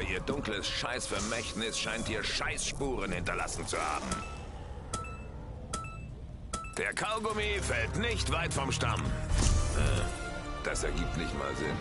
ihr dunkles Scheißvermächtnis scheint hier Scheißspuren hinterlassen zu haben. Der Kaugummi fällt nicht weit vom Stamm. Das ergibt nicht mal Sinn.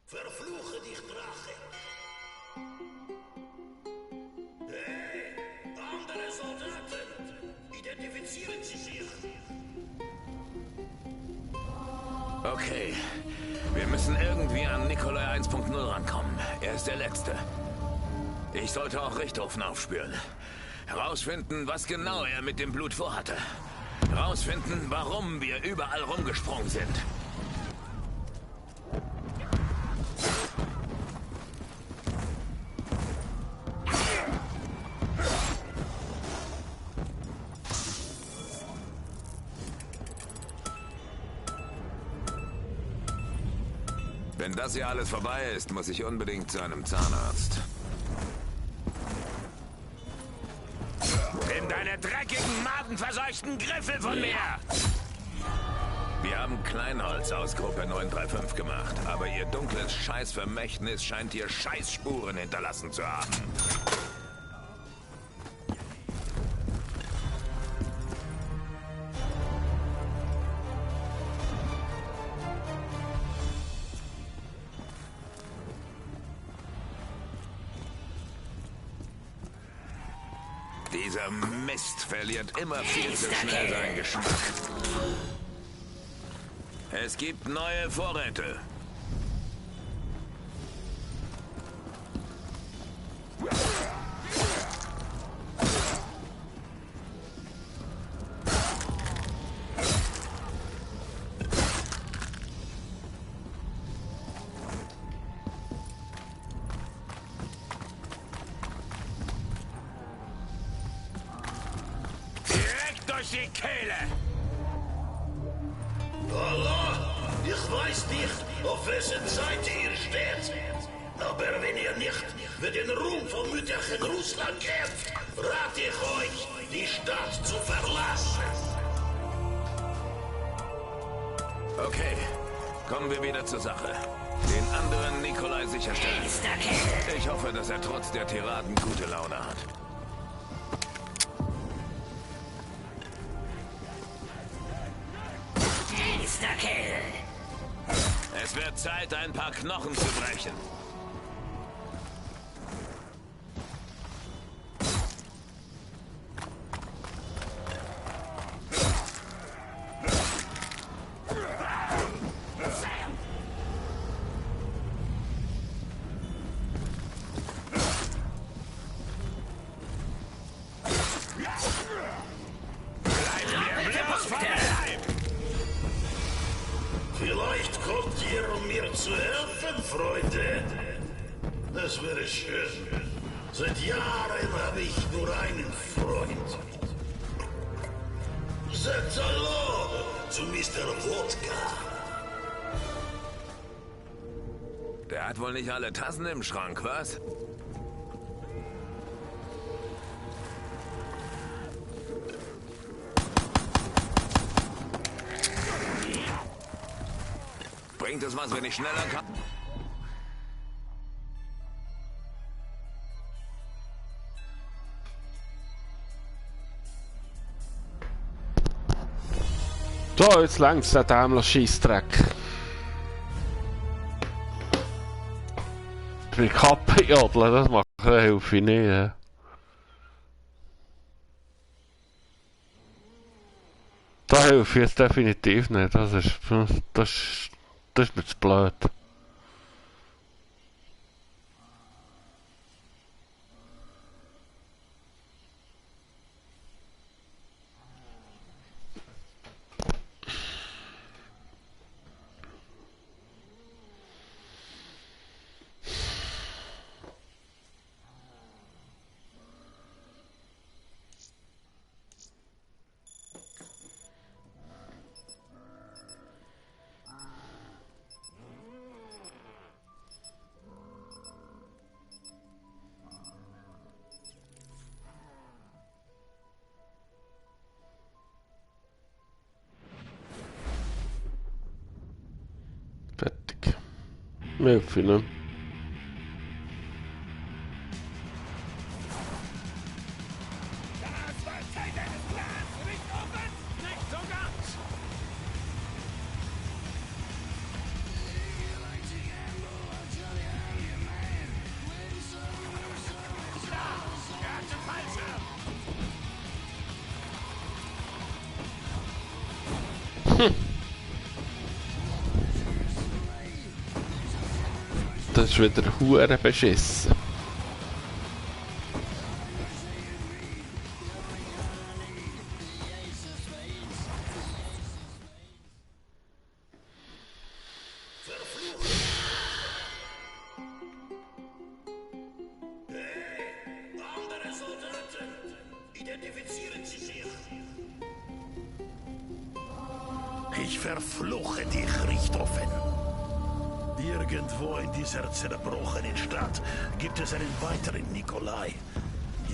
Verfluche dich, Drache! Hey, andere Soldaten! Identifizieren Sie sich! Okay, wir müssen irgendwie an Nikolai 1.0 rankommen. Er ist der Letzte. Ich sollte auch Richthofen aufspüren. Herausfinden, was genau er mit dem Blut vorhatte. Herausfinden, warum wir überall rumgesprungen sind. Wenn das hier alles vorbei ist, muss ich unbedingt zu einem Zahnarzt. Nimm deine dreckigen, madenverseuchten Griffel von mir! Wir haben Kleinholz aus Gruppe 935 gemacht, aber ihr dunkles Scheißvermächtnis scheint hier Scheißspuren hinterlassen zu haben. Dieser Mist verliert immer viel zu schnell seinen Geschmack. Es gibt neue Vorräte. Durch die Kehle! Allah, ich weiß nicht, auf wessen Seite ihr steht. Aber wenn ihr nicht für den Ruhm von Mütterchen Russland kämpft, rate ich euch, die Stadt zu verlassen. Okay, kommen wir wieder zur Sache. Den anderen Nikolai sicherstellen. Ich hoffe, dass er trotz der Tiraden gute Laune hat. Es wird Zeit, ein paar Knochen zu brechen. Vielleicht kommt ihr, um mir zu helfen, Freunde. Das wäre schön. Seit Jahren habe ich nur einen Freund. Sagt Hallo zu Mr. Wodka. Der hat wohl nicht alle Tassen im Schrank, was? Bringt es was, wenn ich schneller kann? So, jetzt längst der dämliche Scheissdreck. Die Kappe jodeln, das macht helfe ich nicht. Ja. Da helfe ich jetzt definitiv nicht. Das ist mir zu blöd. Fertig. Hilfe, ne? Das ist wieder hure beschissen. Andere Soldaten, identifizieren Sie sich. Ich verfluche dich, Richtofen. Irgendwo in dieser zerbrochenen Stadt gibt es einen weiteren Nikolai.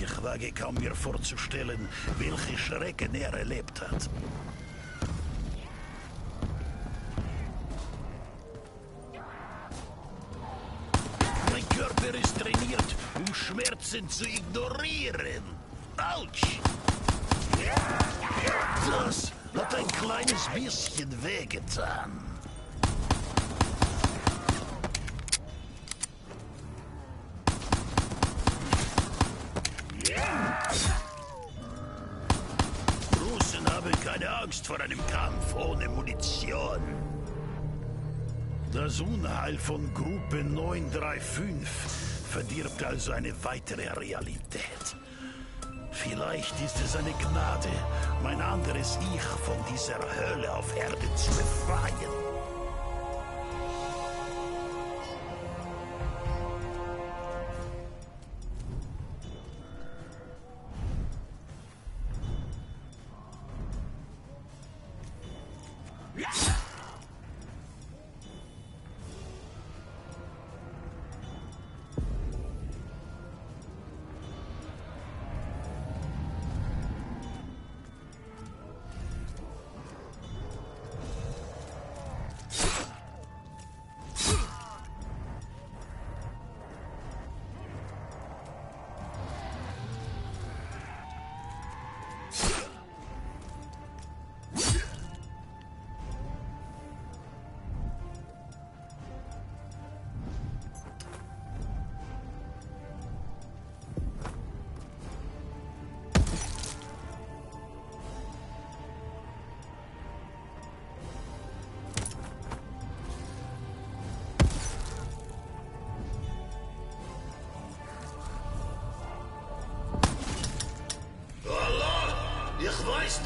Ich wage kaum mir vorzustellen, welche Schrecken er erlebt hat. Mein Körper ist trainiert, um Schmerzen zu ignorieren. Autsch! Das hat ein kleines bisschen wehgetan. Russen haben keine Angst vor einem Kampf ohne Munition. Das Unheil von Gruppe 935 verdirbt also eine weitere Realität. Vielleicht ist es eine Gnade, mein anderes Ich von dieser Hölle auf Erde zu befreien.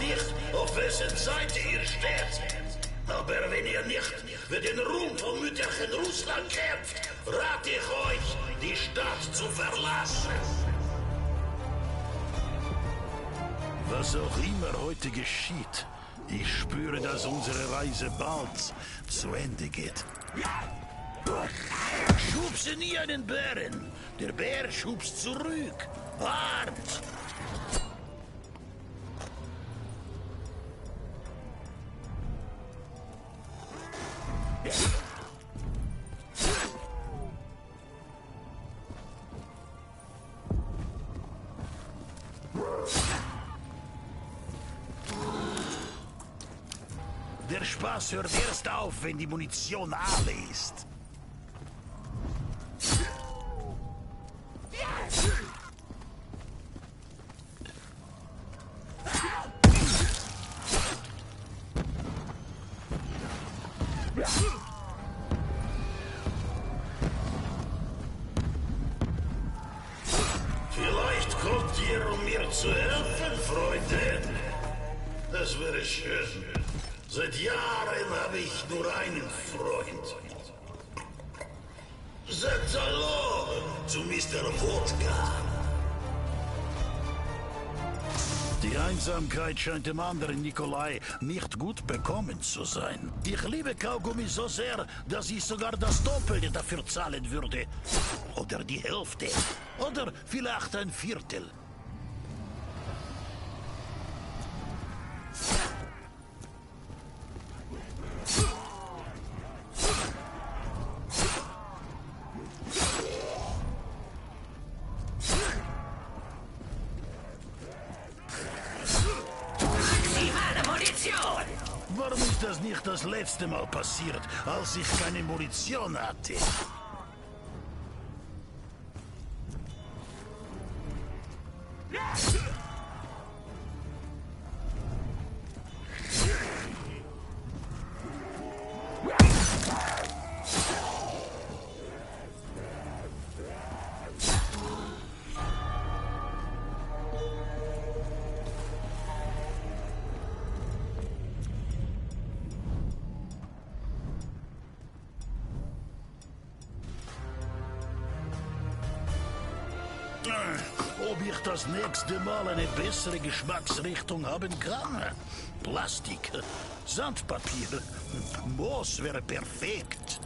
nicht, auf wessen Seite ihr steht. Aber wenn ihr nicht für den Ruhm vom mütterchen Russland kämpft, rate ich euch, die Stadt zu verlassen. Was auch immer heute geschieht, ich spüre, dass unsere Reise bald zu Ende geht. Schubse nie einen Bären. Der Bär schubst zurück. Hart. Der Spaß hört erst auf, wenn die Munition alle ist. Vielleicht kommt ihr, um mir zu helfen, Freunde. Das wäre schön. Seit Jahren habe ich nur einen Freund. Sagt Hallo zu Mr. Wodka. Die Einsamkeit scheint dem anderen Nikolai nicht gut bekommen zu sein. Ich liebe Kaugummi so sehr, dass ich sogar das Doppelte dafür zahlen würde. Oder die Hälfte. Oder vielleicht ein Viertel. Warum ist das nicht das letzte Mal passiert, als ich keine Munition hatte? Ob ich das nächste Mal eine bessere Geschmacksrichtung haben kann? Plastik, Sandpapier, Moos wäre perfekt.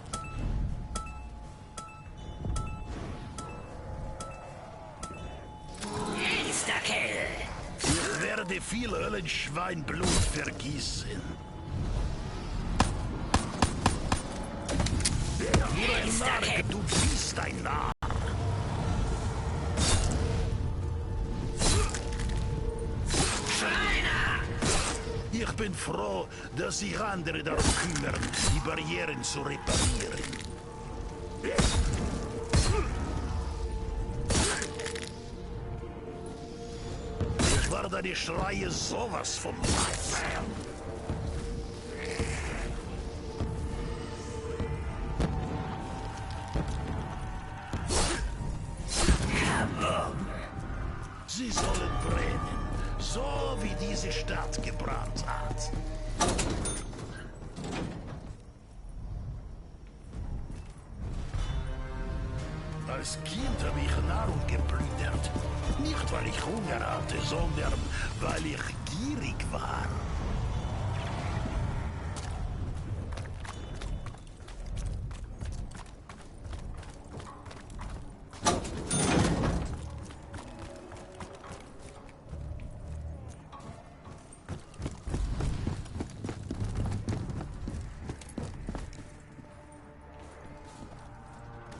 Ich werde viel Höllenschweinblut vergießen. Nur ein Narr, du bist ein Narr. Ich bin froh, dass sich andere darum kümmern, die Barrieren zu reparieren. Ich war deine Schreie sowas von leid. Sie sollen brennen. So wie diese Stadt gebrannt hat. Als Kind habe ich Nahrung geplündert. Nicht, weil ich Hunger hatte, sondern weil ich gierig war.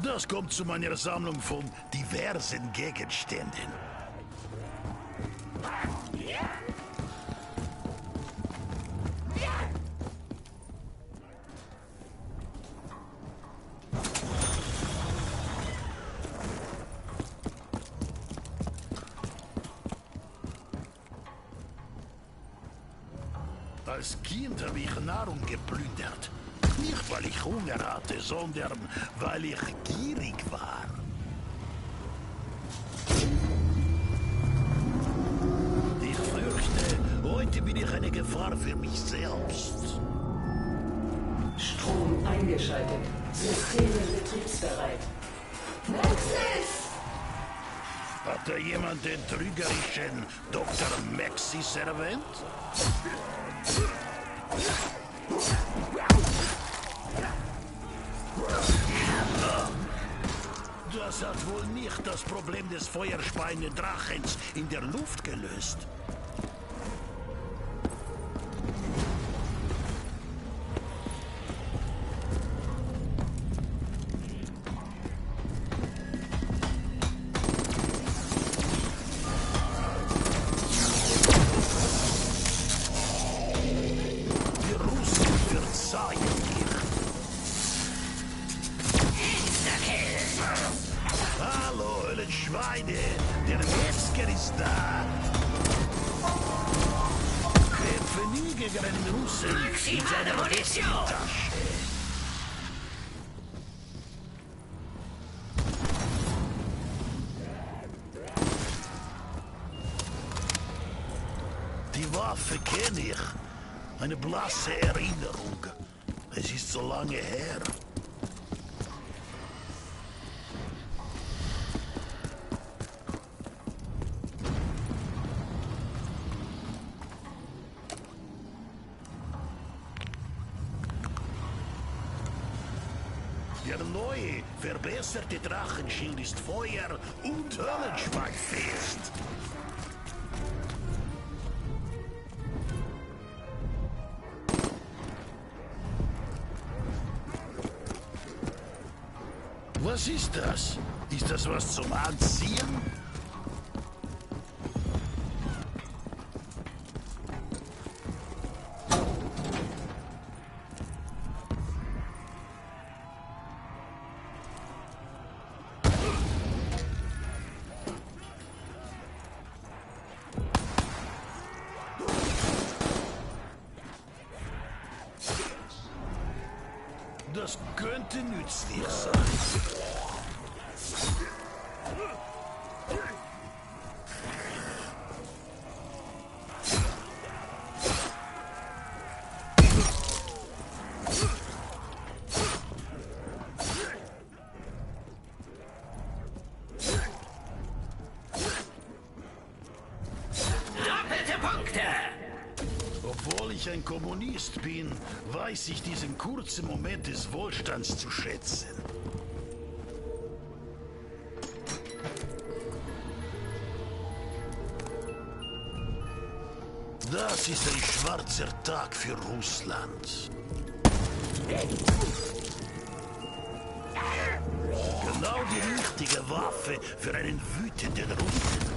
Das kommt zu meiner Sammlung von diversen Gegenständen. Als Kind habe ich Nahrung geplündert. Nicht, weil ich Hunger hatte, sondern weil ich gierig war. Ich fürchte, heute bin ich eine Gefahr für mich selbst. Strom eingeschaltet. Systeme betriebsbereit. Maxis! Hat da jemand den trügerischen Dr. Maxis erwähnt? Das hat wohl nicht das Problem des feuerspeienden Drachens in der Luft gelöst. Die Russen verzeihen mir. Hallo, Höllenschweine! Der Metzger ist da! Kämpfe nie gegen einen Russen in seiner Westentasche. Die Waffe kenne ich. Eine blasse Erinnerung. Es ist so lange her. Der neue, verbesserte Drachenschild ist Feuer- und Höllenschweifest. Was ist das? Ist das was zum Anziehen? Das könnte nützlich sein. Doppelte Punkte! Obwohl ich ein Kommunist bin, weiß ich diesen kurzen Moment des Wohlstands zu schätzen. Das ist ein schwarzer Tag für Russland. Genau die richtige Waffe für einen wütenden Russen.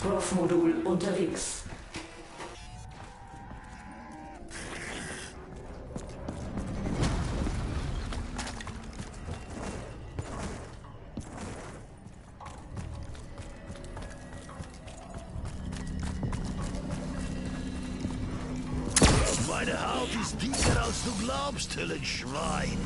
Prof-Modul unterwegs. Meine Haut ist dicker als du glaubst, Höllenschwein.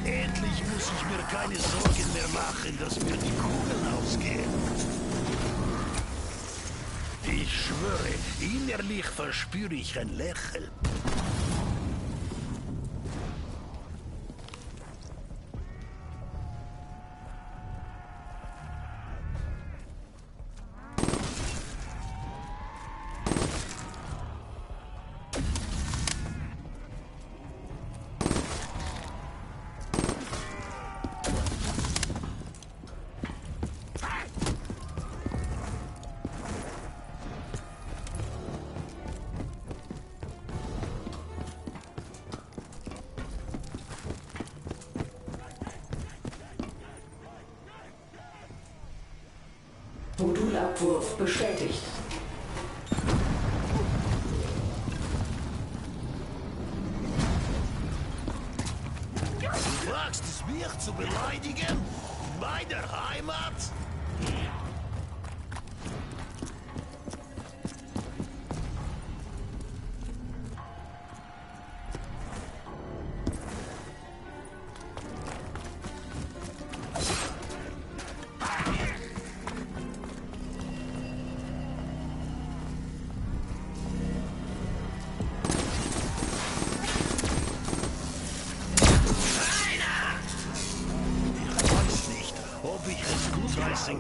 Endlich muss ich mir keine Sorgen mehr machen, dass mir die Kugeln ausgehen. Ich schwöre, innerlich verspüre ich ein Lächeln. Abwurf bestätigt. Du wagst es, mich zu beleidigen? Bei der Heimat?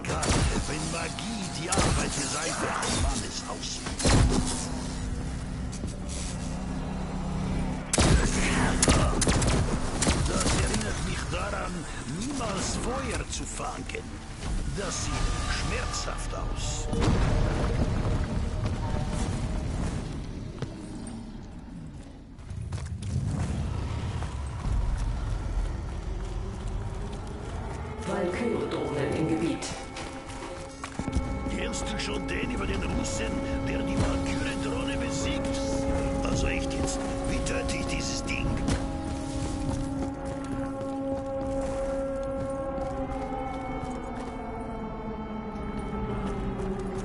Kann, wenn Magie die Arbeit des einfachen Mannes ausübt. Das erinnert mich daran, niemals Feuer zu fangen. Das sieht schmerzhaft aus. Valkyrie-Drohnen im Gebiet. Kennst du schon den über den Russen, der die Valkyrie-Drohne besiegt? Also echt jetzt, wie töte ich dieses Ding?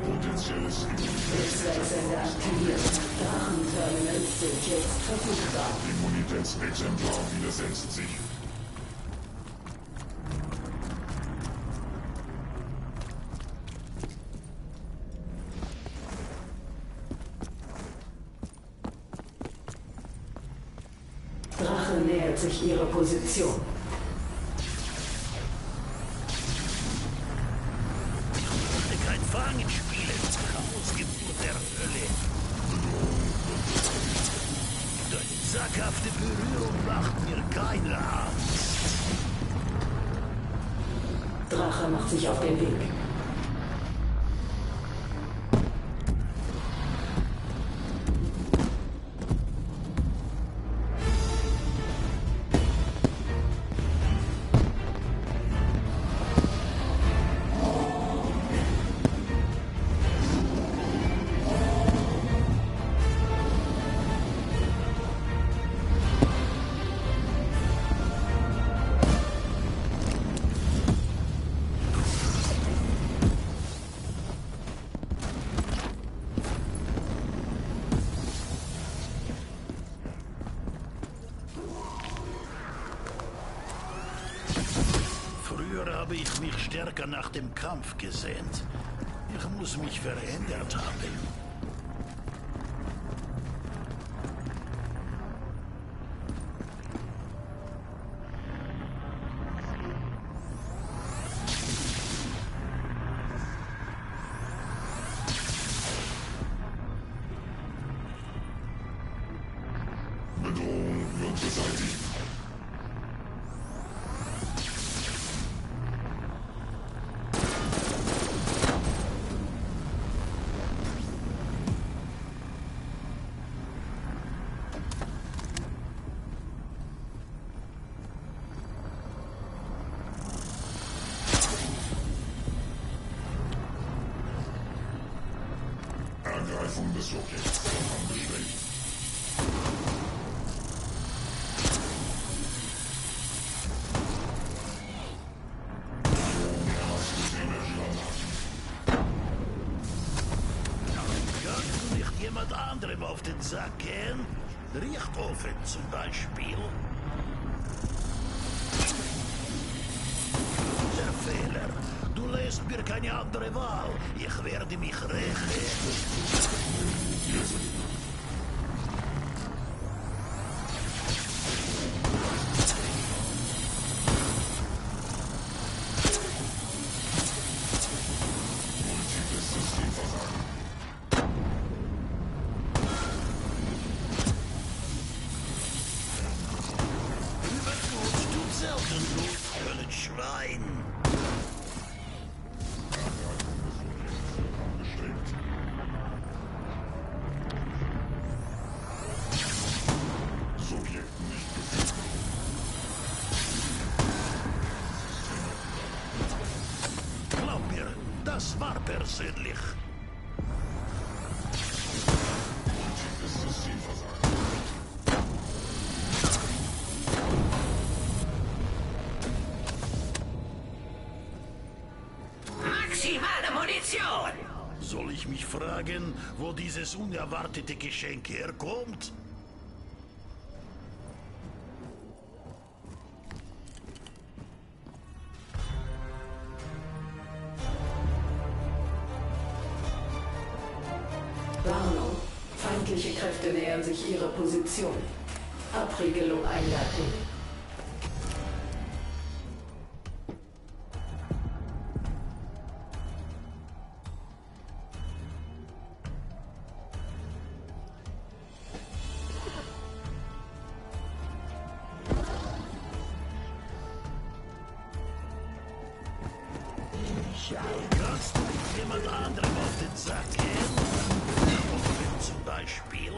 Potenzielles Netzwerksender aktiviert. Drachenterminals sind jetzt verfügbar. Immunitätsexemplar widersetzt sich. Drache nähert sich ihrer Position. Kein Fangenspiel ins Chaosgeburt der Hölle. Deine sackhafte Berührung macht mir keine Angst. Drache macht sich auf den Weg. Habe ich mich stärker nach dem Kampf gesehnt. Ich muss mich verändert haben. Bedrohung wird beseitigt. Ergreifung des Objekts angeschlägt. Kannst du nicht jemand anderem auf den Sack gehen? Richtofen zum Beispiel. Der Fehler. Du lässt mir keine andere Wahl. Ich werde mich rächen. Übertut tut selten gut, Höllenschwein. Ergreifung des Objekts angestrebt. persönlich. Tiefes Systemversagen. Maximale Munition! Soll ich mich fragen, wo dieses unerwartete Geschenk herkommt? Warnung. Feindliche Kräfte nähern sich ihrer Position. Abriegelung einleiten. Kannst du mit jemand anderem auf den Sack gehen? Morgen zum Beispiel.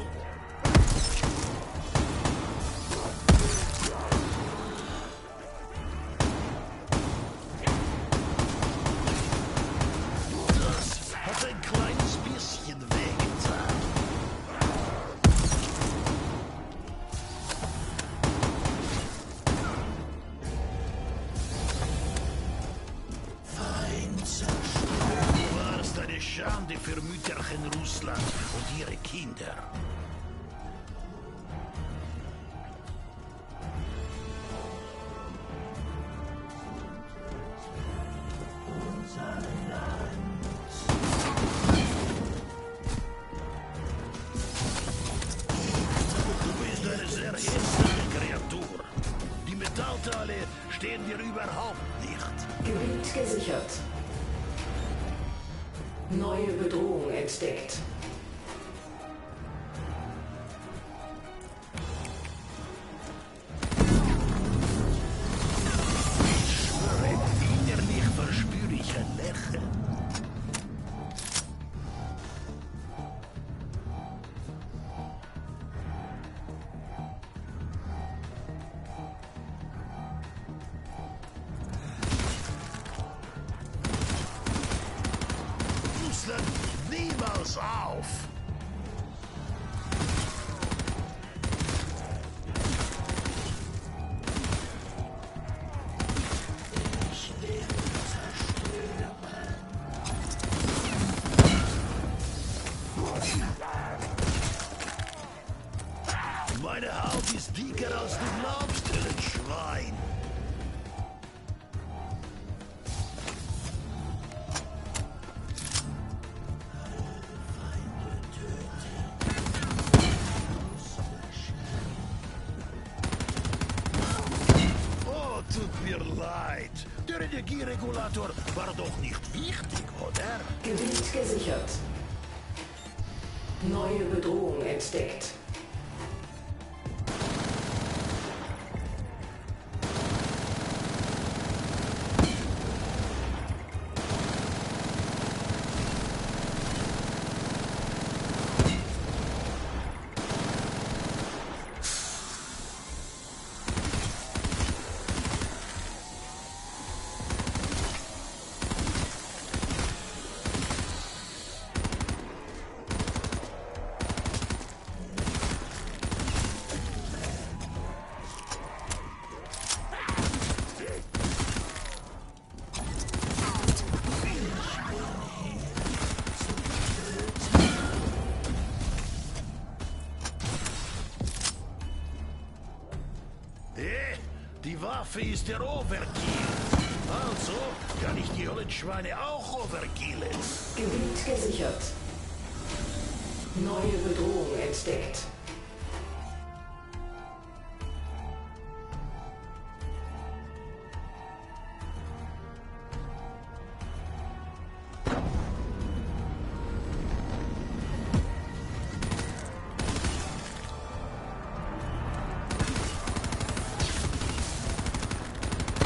Das hat ein kleines bisschen wehgetan. Du warst eine Schande für Mütterchen Russland und ihre Kinder. Du bist eine sehr hässliche Kreatur. Die Metallteile stehen dir überhaupt nicht. Gebiet gesichert. Neue Bedrohung entdeckt. Innerlich verspüre ich ein Lächeln. Russland, niemals auf! Meine Haut ist dicker als du glaubst, Schwein. Oh, tut mir leid. Der Energieregulator war doch nicht wichtig, oder? Gebiet gesichert. Neue Bedrohung entdeckt. Die Waffe ist der Overkill. Also kann ich die Hollenschweine auch overkillen. Gebiet gesichert. Neue Bedrohung entdeckt.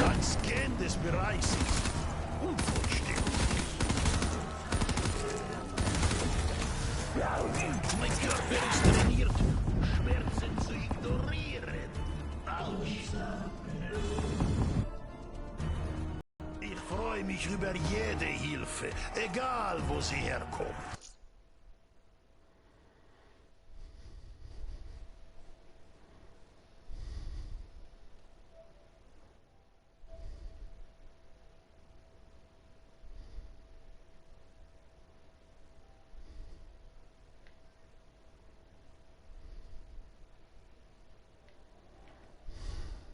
Ein Scan des Bereichs ist unvollständig. Mein Körper ist trainiert, Schmerzen zu ignorieren. Autsch. Ich freue freue mich über jede Hilfe, egal wo sie herkommt.